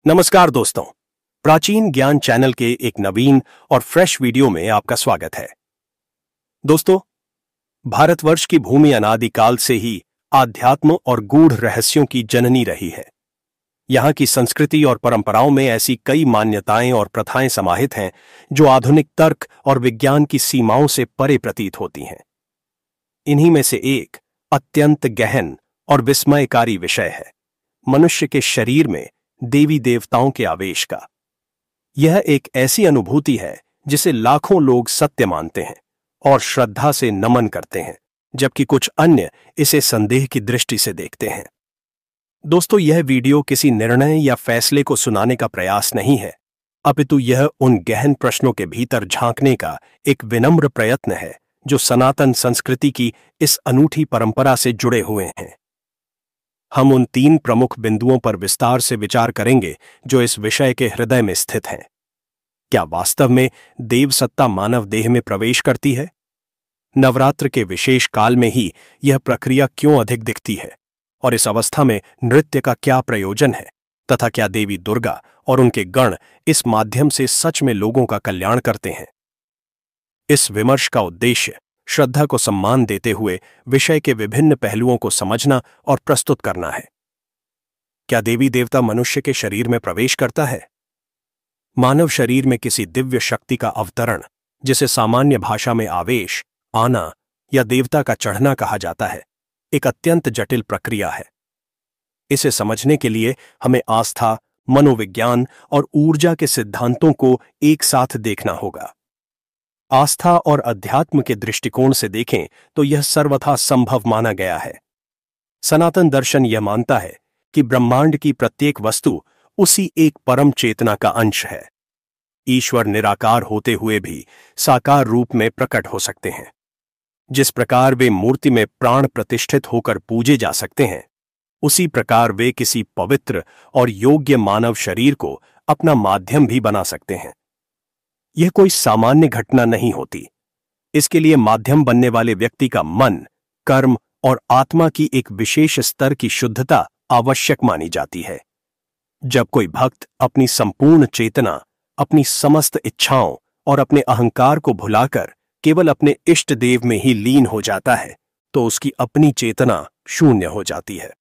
नमस्कार दोस्तों, प्राचीन ज्ञान चैनल के एक नवीन और फ्रेश वीडियो में आपका स्वागत है। दोस्तों, भारतवर्ष की भूमि अनादिकाल से ही आध्यात्म और गूढ़ रहस्यों की जननी रही है। यहाँ की संस्कृति और परंपराओं में ऐसी कई मान्यताएं और प्रथाएं समाहित हैं जो आधुनिक तर्क और विज्ञान की सीमाओं से परे प्रतीत होती हैं। इन्हीं में से एक अत्यंत गहन और विस्मयकारी विषय है मनुष्य के शरीर में देवी देवताओं के आवेश का। यह एक ऐसी अनुभूति है जिसे लाखों लोग सत्य मानते हैं और श्रद्धा से नमन करते हैं, जबकि कुछ अन्य इसे संदेह की दृष्टि से देखते हैं। दोस्तों, यह वीडियो किसी निर्णय या फैसले को सुनाने का प्रयास नहीं है, अपितु यह उन गहन प्रश्नों के भीतर झांकने का एक विनम्र प्रयत्न है जो सनातन संस्कृति की इस अनूठी परंपरा से जुड़े हुए हैं। हम उन 3 प्रमुख बिंदुओं पर विस्तार से विचार करेंगे जो इस विषय के हृदय में स्थित हैं। क्या वास्तव में देव सत्ता मानव देह में प्रवेश करती है? नवरात्र के विशेष काल में ही यह प्रक्रिया क्यों अधिक दिखती है? और इस अवस्था में नृत्य का क्या प्रयोजन है? तथा क्या देवी दुर्गा और उनके गण इस माध्यम से सच में लोगों का कल्याण करते हैं? इस विमर्श का उद्देश्य श्रद्धा को सम्मान देते हुए विषय के विभिन्न पहलुओं को समझना और प्रस्तुत करना है। क्या देवी देवता मनुष्य के शरीर में प्रवेश करता है? मानव शरीर में किसी दिव्य शक्ति का अवतरण, जिसे सामान्य भाषा में आवेश, आना या देवता का चढ़ना कहा जाता है, एक अत्यंत जटिल प्रक्रिया है। इसे समझने के लिए हमें आस्था, मनोविज्ञान और ऊर्जा के सिद्धांतों को एक साथ देखना होगा। आस्था और अध्यात्म के दृष्टिकोण से देखें तो यह सर्वथा संभव माना गया है। सनातन दर्शन यह मानता है कि ब्रह्मांड की प्रत्येक वस्तु उसी एक परम चेतना का अंश है। ईश्वर निराकार होते हुए भी साकार रूप में प्रकट हो सकते हैं। जिस प्रकार वे मूर्ति में प्राण प्रतिष्ठित होकर पूजे जा सकते हैं, उसी प्रकार वे किसी पवित्र और योग्य मानव शरीर को अपना माध्यम भी बना सकते हैं। यह कोई सामान्य घटना नहीं होती। इसके लिए माध्यम बनने वाले व्यक्ति का मन, कर्म और आत्मा की एक विशेष स्तर की शुद्धता आवश्यक मानी जाती है। जब कोई भक्त अपनी संपूर्ण चेतना, अपनी समस्त इच्छाओं और अपने अहंकार को भुलाकर केवल अपने इष्ट देव में ही लीन हो जाता है, तो उसकी अपनी चेतना शून्य हो जाती है।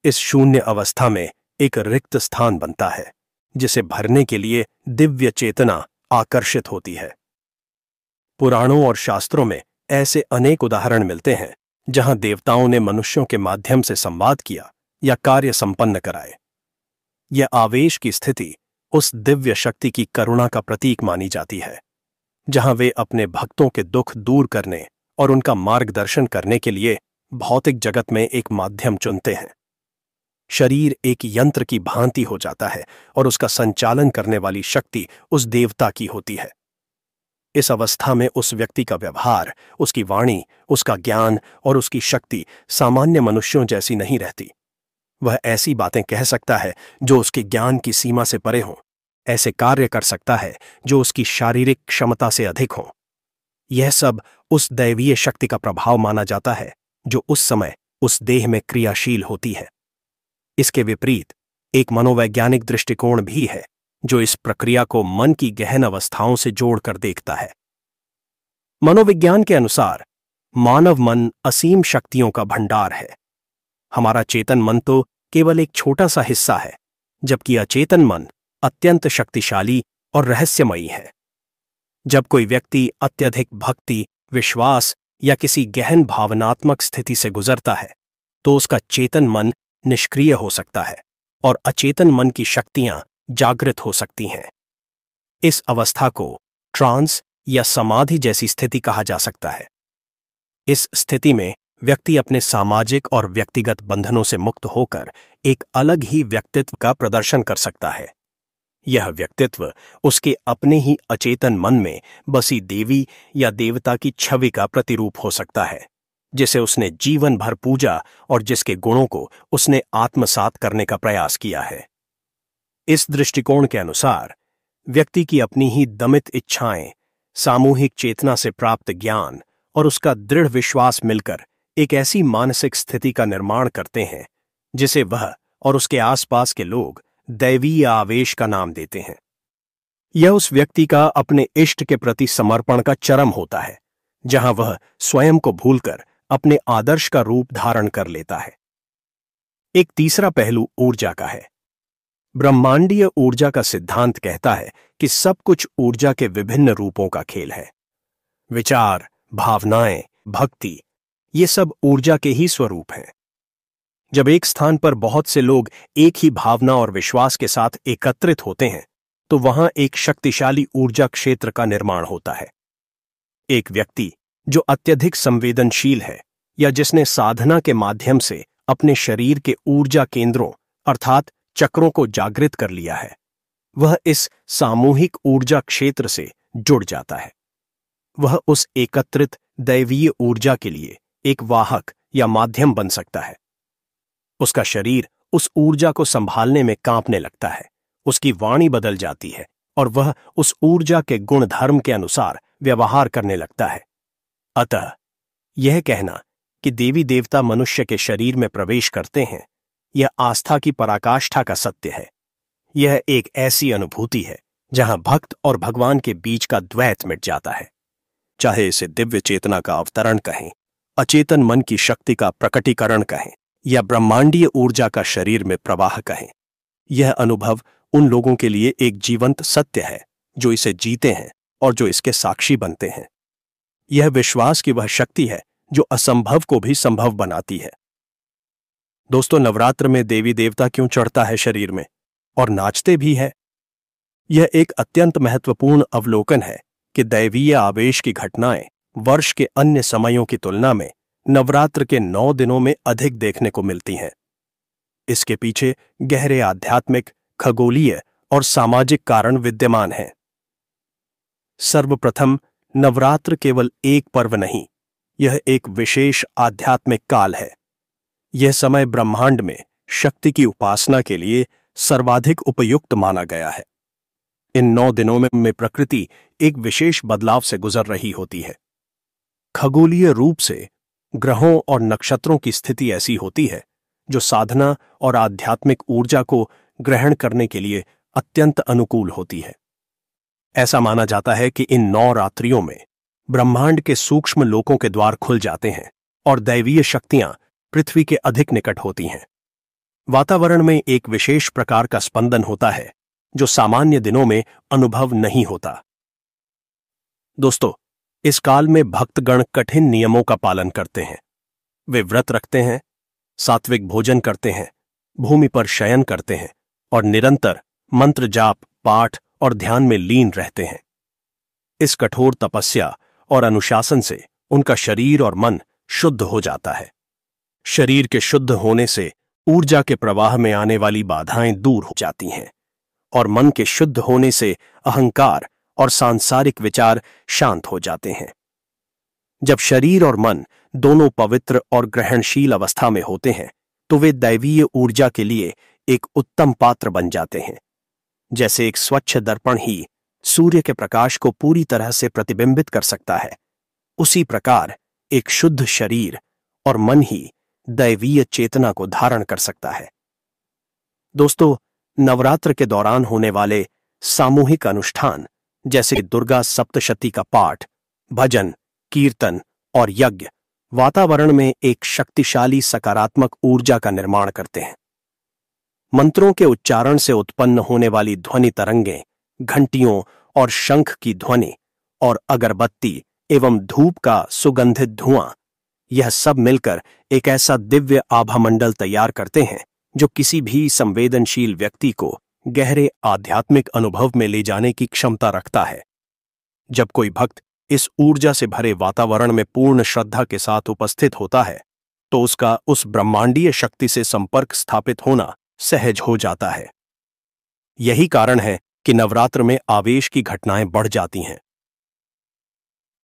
इस शून्य अवस्था में एक रिक्त स्थान बनता है, जिसे भरने के लिए दिव्य चेतना आकर्षित होती है। पुराणों और शास्त्रों में ऐसे अनेक उदाहरण मिलते हैं जहां देवताओं ने मनुष्यों के माध्यम से संवाद किया या कार्य संपन्न कराए। यह आवेश की स्थिति उस दिव्य शक्ति की करुणा का प्रतीक मानी जाती है, जहां वे अपने भक्तों के दुख दूर करने और उनका मार्गदर्शन करने के लिए भौतिक जगत में एक माध्यम चुनते हैं। शरीर एक यंत्र की भांति हो जाता है और उसका संचालन करने वाली शक्ति उस देवता की होती है। इस अवस्था में उस व्यक्ति का व्यवहार, उसकी वाणी, उसका ज्ञान और उसकी शक्ति सामान्य मनुष्यों जैसी नहीं रहती। वह ऐसी बातें कह सकता है जो उसके ज्ञान की सीमा से परे हों, ऐसे कार्य कर सकता है जो उसकी शारीरिक क्षमता से अधिक हों। यह सब उस दैवीय शक्ति का प्रभाव माना जाता है जो उस समय उस देह में क्रियाशील होती है। इसके विपरीत एक मनोवैज्ञानिक दृष्टिकोण भी है जो इस प्रक्रिया को मन की गहन अवस्थाओं से जोड़कर देखता है। मनोविज्ञान के अनुसार मानव मन असीम शक्तियों का भंडार है। हमारा चेतन मन तो केवल एक छोटा सा हिस्सा है, जबकि अचेतन मन अत्यंत शक्तिशाली और रहस्यमयी है। जब कोई व्यक्ति अत्यधिक भक्ति, विश्वास या किसी गहन भावनात्मक स्थिति से गुजरता है, तो उसका चेतन मन निष्क्रिय हो सकता है और अचेतन मन की शक्तियां जागृत हो सकती हैं। इस अवस्था को ट्रांस या समाधि जैसी स्थिति कहा जा सकता है। इस स्थिति में व्यक्ति अपने सामाजिक और व्यक्तिगत बंधनों से मुक्त होकर एक अलग ही व्यक्तित्व का प्रदर्शन कर सकता है। यह व्यक्तित्व उसके अपने ही अचेतन मन में बसी देवी या देवता की छवि का प्रतिरूप हो सकता है, जिसे उसने जीवन भर पूजा और जिसके गुणों को उसने आत्मसात करने का प्रयास किया है। इस दृष्टिकोण के अनुसार व्यक्ति की अपनी ही दमित इच्छाएं, सामूहिक चेतना से प्राप्त ज्ञान और उसका दृढ़ विश्वास मिलकर एक ऐसी मानसिक स्थिति का निर्माण करते हैं जिसे वह और उसके आसपास के लोग दैवीय आवेश का नाम देते हैं। यह उस व्यक्ति का अपने इष्ट के प्रति समर्पण का चरम होता है, जहां वह स्वयं को भूलकर अपने आदर्श का रूप धारण कर लेता है। एक तीसरा पहलू ऊर्जा का है। ब्रह्मांडीय ऊर्जा का सिद्धांत कहता है कि सब कुछ ऊर्जा के विभिन्न रूपों का खेल है। विचार, भावनाएं, भक्ति, ये सब ऊर्जा के ही स्वरूप हैं। जब एक स्थान पर बहुत से लोग एक ही भावना और विश्वास के साथ एकत्रित होते हैं, तो वहां एक शक्तिशाली ऊर्जा क्षेत्र का निर्माण होता है। एक व्यक्ति जो अत्यधिक संवेदनशील है या जिसने साधना के माध्यम से अपने शरीर के ऊर्जा केंद्रों अर्थात चक्रों को जागृत कर लिया है, वह इस सामूहिक ऊर्जा क्षेत्र से जुड़ जाता है। वह उस एकत्रित दैवीय ऊर्जा के लिए एक वाहक या माध्यम बन सकता है। उसका शरीर उस ऊर्जा को संभालने में कांपने लगता है, उसकी वाणी बदल जाती है और वह उस ऊर्जा के गुण धर्म के अनुसार व्यवहार करने लगता है। अतः यह कहना कि देवी देवता मनुष्य के शरीर में प्रवेश करते हैं, यह आस्था की पराकाष्ठा का सत्य है। यह एक ऐसी अनुभूति है जहां भक्त और भगवान के बीच का द्वैत मिट जाता है। चाहे इसे दिव्य चेतना का अवतरण कहें, अचेतन मन की शक्ति का प्रकटीकरण कहें या ब्रह्मांडीय ऊर्जा का शरीर में प्रवाह कहें, यह अनुभव उन लोगों के लिए एक जीवंत सत्य है जो इसे जीते हैं और जो इसके साक्षी बनते हैं। यह विश्वास की वह शक्ति है जो असंभव को भी संभव बनाती है। दोस्तों, नवरात्र में देवी देवता क्यों चढ़ता है शरीर में और नाचते भी है? यह एक अत्यंत महत्वपूर्ण अवलोकन है कि दैवीय आवेश की घटनाएं वर्ष के अन्य समयों की तुलना में नवरात्र के 9 दिनों में अधिक देखने को मिलती हैं। इसके पीछे गहरे आध्यात्मिक, खगोलीय और सामाजिक कारण विद्यमान हैं। सर्वप्रथम, नवरात्र केवल एक पर्व नहीं, यह एक विशेष आध्यात्मिक काल है। यह समय ब्रह्मांड में शक्ति की उपासना के लिए सर्वाधिक उपयुक्त माना गया है। इन 9 दिनों में प्रकृति एक विशेष बदलाव से गुजर रही होती है। खगोलीय रूप से ग्रहों और नक्षत्रों की स्थिति ऐसी होती है जो साधना और आध्यात्मिक ऊर्जा को ग्रहण करने के लिए अत्यंत अनुकूल होती है। ऐसा माना जाता है कि इन 9 रात्रियों में ब्रह्मांड के सूक्ष्म लोकों के द्वार खुल जाते हैं और दैवीय शक्तियां पृथ्वी के अधिक निकट होती हैं। वातावरण में एक विशेष प्रकार का स्पंदन होता है जो सामान्य दिनों में अनुभव नहीं होता। दोस्तों, इस काल में भक्तगण कठिन नियमों का पालन करते हैं। वे व्रत रखते हैं, सात्विक भोजन करते हैं, भूमि पर शयन करते हैं और निरंतर मंत्र जाप, पाठ और ध्यान में लीन रहते हैं। इस कठोर तपस्या और अनुशासन से उनका शरीर और मन शुद्ध हो जाता है। शरीर के शुद्ध होने से ऊर्जा के प्रवाह में आने वाली बाधाएं दूर हो जाती हैं और मन के शुद्ध होने से अहंकार और सांसारिक विचार शांत हो जाते हैं। जब शरीर और मन दोनों पवित्र और ग्रहणशील अवस्था में होते हैं, तो वे दैवीय ऊर्जा के लिए एक उत्तम पात्र बन जाते हैं। जैसे एक स्वच्छ दर्पण ही सूर्य के प्रकाश को पूरी तरह से प्रतिबिंबित कर सकता है, उसी प्रकार एक शुद्ध शरीर और मन ही दैवीय चेतना को धारण कर सकता है। दोस्तों, नवरात्र के दौरान होने वाले सामूहिक अनुष्ठान जैसे दुर्गा सप्तशती का पाठ, भजन, कीर्तन और यज्ञ वातावरण में एक शक्तिशाली सकारात्मक ऊर्जा का निर्माण करते हैं। मंत्रों के उच्चारण से उत्पन्न होने वाली ध्वनि तरंगें, घंटियों और शंख की ध्वनि और अगरबत्ती एवं धूप का सुगंधित धुआं, यह सब मिलकर एक ऐसा दिव्य आभामंडल तैयार करते हैं जो किसी भी संवेदनशील व्यक्ति को गहरे आध्यात्मिक अनुभव में ले जाने की क्षमता रखता है। जब कोई भक्त इस ऊर्जा से भरे वातावरण में पूर्ण श्रद्धा के साथ उपस्थित होता है, तो उसका उस ब्रह्मांडीय शक्ति से संपर्क स्थापित होना सहज हो जाता है। यही कारण है कि नवरात्र में आवेश की घटनाएं बढ़ जाती हैं।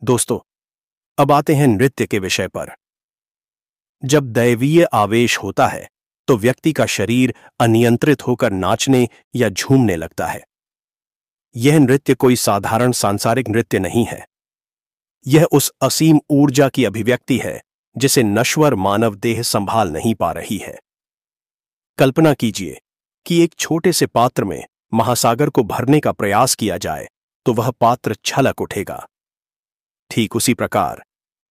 दोस्तों, अब आते हैं नृत्य के विषय पर। जब दैवीय आवेश होता है तो व्यक्ति का शरीर अनियंत्रित होकर नाचने या झूमने लगता है। यह नृत्य कोई साधारण सांसारिक नृत्य नहीं है। यह उस असीम ऊर्जा की अभिव्यक्ति है जिसे नश्वर मानव देह संभाल नहीं पा रही है। कल्पना कीजिए कि एक छोटे से पात्र में महासागर को भरने का प्रयास किया जाए तो वह पात्र छलक उठेगा। ठीक उसी प्रकार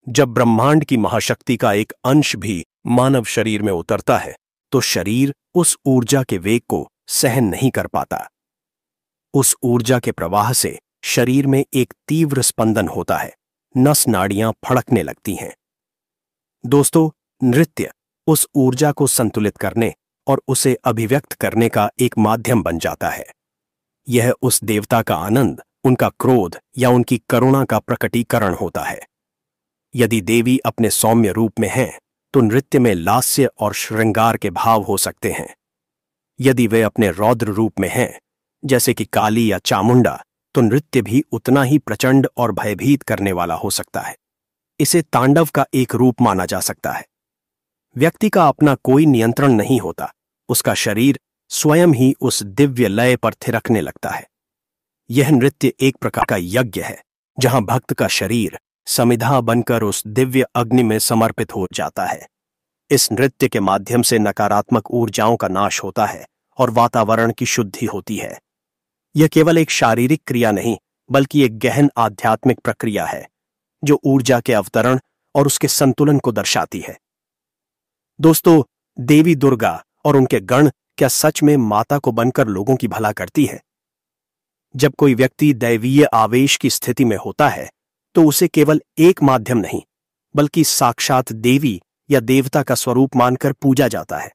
जब ब्रह्मांड की महाशक्ति का एक अंश भी मानव शरीर में उतरता है तो शरीर उस ऊर्जा के वेग को सहन नहीं कर पाता। उस ऊर्जा के प्रवाह से शरीर में एक तीव्र स्पंदन होता है, नस नाड़ियां फड़कने लगती हैं। दोस्तों, नृत्य उस ऊर्जा को संतुलित करने और उसे अभिव्यक्त करने का एक माध्यम बन जाता है। यह उस देवता का आनंद, उनका क्रोध या उनकी करुणा का प्रकटीकरण होता है। यदि देवी अपने सौम्य रूप में हैं, तो नृत्य में लास्य और श्रृंगार के भाव हो सकते हैं। यदि वे अपने रौद्र रूप में हैं, जैसे कि काली या चामुंडा, तो नृत्य भी उतना ही प्रचंड और भयभीत करने वाला हो सकता है। इसे तांडव का एक रूप माना जा सकता है। व्यक्ति का अपना कोई नियंत्रण नहीं होता, उसका शरीर स्वयं ही उस दिव्य लय पर थिरकने लगता है। यह नृत्य एक प्रकार का यज्ञ है, जहां भक्त का शरीर समिधा बनकर उस दिव्य अग्नि में समर्पित हो जाता है। इस नृत्य के माध्यम से नकारात्मक ऊर्जाओं का नाश होता है और वातावरण की शुद्धि होती है। यह केवल एक शारीरिक क्रिया नहीं, बल्कि एक गहन आध्यात्मिक प्रक्रिया है जो ऊर्जा के अवतरण और उसके संतुलन को दर्शाती है। दोस्तों, देवी दुर्गा और उनके गण क्या सच में माता को बनकर लोगों की भला करती है? जब कोई व्यक्ति दैवीय आवेश की स्थिति में होता है तो उसे केवल एक माध्यम नहीं, बल्कि साक्षात देवी या देवता का स्वरूप मानकर पूजा जाता है।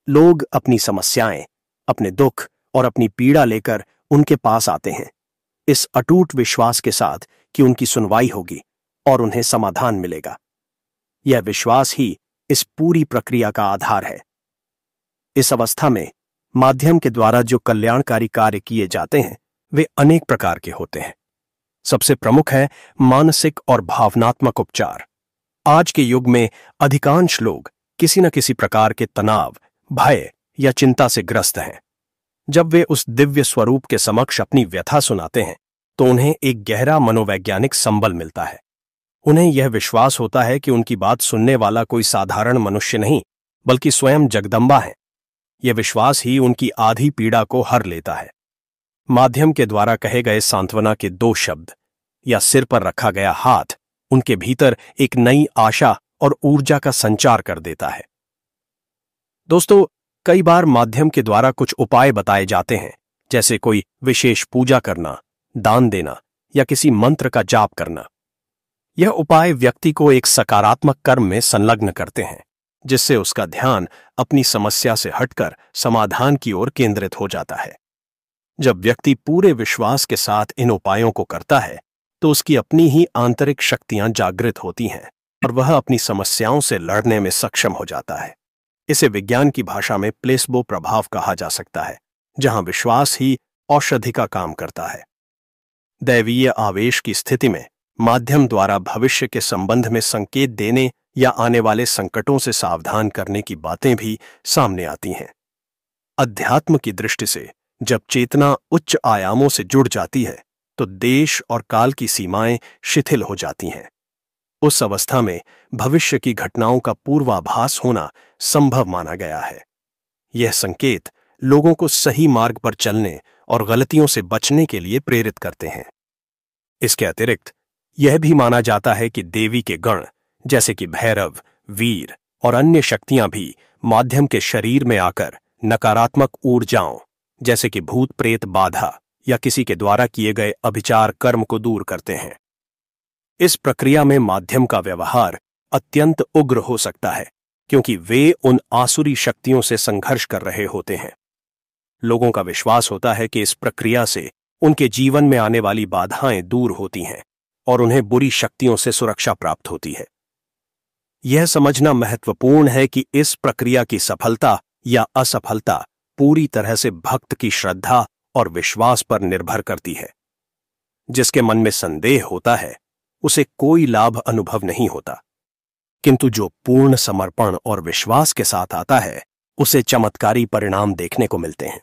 लोग अपनी समस्याएं, अपने दुख और अपनी पीड़ा लेकर उनके पास आते हैं, इस अटूट विश्वास के साथ कि उनकी सुनवाई होगी और उन्हें समाधान मिलेगा। यह विश्वास ही इस पूरी प्रक्रिया का आधार है। इस अवस्था में माध्यम के द्वारा जो कल्याणकारी कार्य किए जाते हैं वे अनेक प्रकार के होते हैं। सबसे प्रमुख है मानसिक और भावनात्मक उपचार। आज के युग में अधिकांश लोग किसी न किसी प्रकार के तनाव, भय या चिंता से ग्रस्त हैं। जब वे उस दिव्य स्वरूप के समक्ष अपनी व्यथा सुनाते हैं तो उन्हें एक गहरा मनोवैज्ञानिक संबल मिलता है। उन्हें यह विश्वास होता है कि उनकी बात सुनने वाला कोई साधारण मनुष्य नहीं, बल्कि स्वयं जगदम्बा है। यह विश्वास ही उनकी आधी पीड़ा को हर लेता है। माध्यम के द्वारा कहे गए सांत्वना के 2 शब्द या सिर पर रखा गया हाथ उनके भीतर एक नई आशा और ऊर्जा का संचार कर देता है। दोस्तों, कई बार माध्यम के द्वारा कुछ उपाय बताए जाते हैं, जैसे कोई विशेष पूजा करना, दान देना या किसी मंत्र का जाप करना। यह उपाय व्यक्ति को एक सकारात्मक कर्म में संलग्न करते हैं, जिससे उसका ध्यान अपनी समस्या से हटकर समाधान की ओर केंद्रित हो जाता है। जब व्यक्ति पूरे विश्वास के साथ इन उपायों को करता है तो उसकी अपनी ही आंतरिक शक्तियां जागृत होती हैं और वह अपनी समस्याओं से लड़ने में सक्षम हो जाता है। इसे विज्ञान की भाषा में प्लेसबो प्रभाव कहा जा सकता है, जहां विश्वास ही औषधि का काम करता है। दैवीय आवेश की स्थिति में माध्यम द्वारा भविष्य के संबंध में संकेत देने या आने वाले संकटों से सावधान करने की बातें भी सामने आती हैं। अध्यात्म की दृष्टि से जब चेतना उच्च आयामों से जुड़ जाती है तो देश और काल की सीमाएं शिथिल हो जाती हैं। उस अवस्था में भविष्य की घटनाओं का पूर्वाभास होना संभव माना गया है। यह संकेत लोगों को सही मार्ग पर चलने और गलतियों से बचने के लिए प्रेरित करते हैं। इसके अतिरिक्त यह भी माना जाता है कि देवी के गण जैसे कि भैरव, वीर और अन्य शक्तियां भी माध्यम के शरीर में आकर नकारात्मक ऊर्जाओं जैसे कि भूत प्रेत बाधा या किसी के द्वारा किए गए अभिचार कर्म को दूर करते हैं। इस प्रक्रिया में माध्यम का व्यवहार अत्यंत उग्र हो सकता है, क्योंकि वे उन आसुरी शक्तियों से संघर्ष कर रहे होते हैं। लोगों का विश्वास होता है कि इस प्रक्रिया से उनके जीवन में आने वाली बाधाएं दूर होती हैं और उन्हें बुरी शक्तियों से सुरक्षा प्राप्त होती है। यह समझना महत्वपूर्ण है कि इस प्रक्रिया की सफलता या असफलता पूरी तरह से भक्त की श्रद्धा और विश्वास पर निर्भर करती है। जिसके मन में संदेह होता है उसे कोई लाभ अनुभव नहीं होता, किंतु जो पूर्ण समर्पण और विश्वास के साथ आता है उसे चमत्कारी परिणाम देखने को मिलते हैं।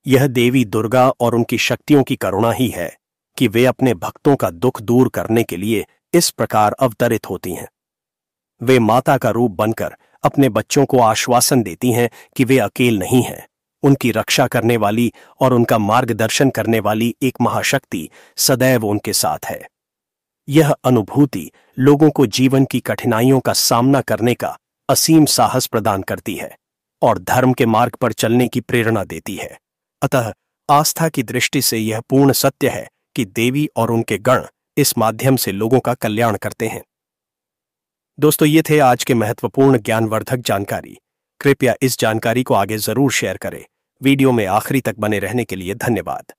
यह देवी दुर्गा और उनकी शक्तियों की करुणा ही है कि वे अपने भक्तों का दुख दूर करने के लिए इस प्रकार अवतरित होती हैं। वे माता का रूप बनकर अपने बच्चों को आश्वासन देती हैं कि वे अकेले नहीं हैं उनकी रक्षा करने वाली और उनका मार्गदर्शन करने वाली एक महाशक्ति सदैव उनके साथ है। यह अनुभूति लोगों को जीवन की कठिनाइयों का सामना करने का असीम साहस प्रदान करती है और धर्म के मार्ग पर चलने की प्रेरणा देती है। अतः आस्था की दृष्टि से यह पूर्ण सत्य है कि देवी और उनके गण इस माध्यम से लोगों का कल्याण करते हैं। दोस्तों, ये थे आज के महत्वपूर्ण ज्ञानवर्धक जानकारी। कृपया इस जानकारी को आगे जरूर शेयर करें। वीडियो में आखिरी तक बने रहने के लिए धन्यवाद।